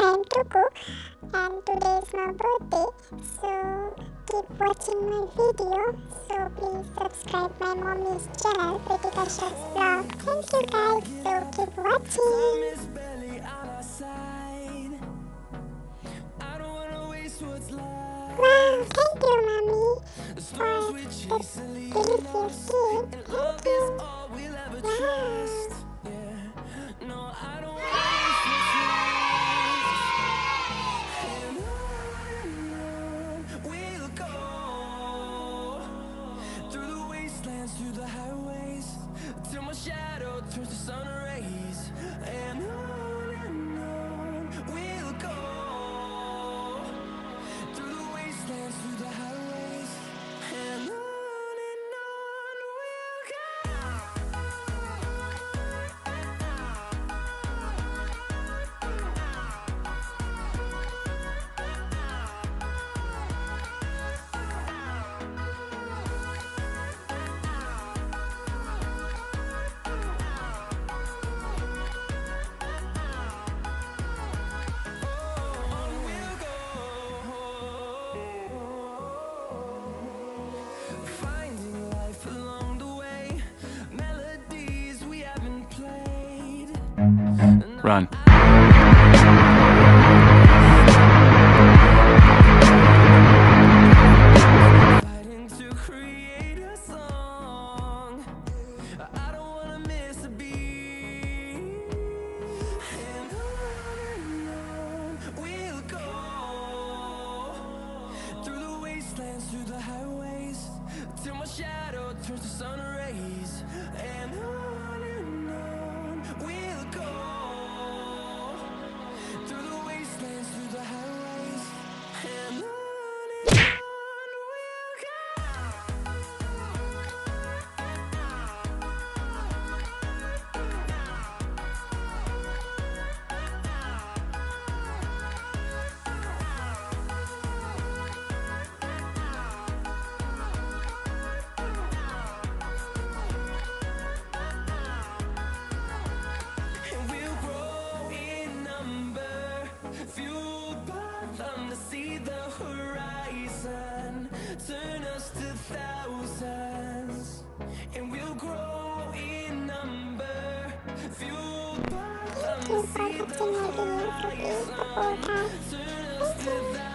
I'm Tuku, and today is my birthday. So keep watching my video. So please subscribe my mommy's channel, Pritika Chef's Vlog. Thank you guys. So keep watching. Wow, thank you, mommy, for the delicious cake. Thank you. Through the highways, till my shadow turns to sun rays, and on we'll go. Through the wastelands, through the highways, and on we'll Run. fighting to create a song. I don't wanna miss a beat. And on we'll go. Through the wastelands, through the highways, till my shadow turns to sun rays. And on we'll go. Through the wastelands, through the highways, and on we'll and we'll grow in number, fueled by them to see the horizon, turn us to thousands. And we'll grow in number, fueled by them Thank you to for see the watching my video. So please support horizon, us. turn us to thousands.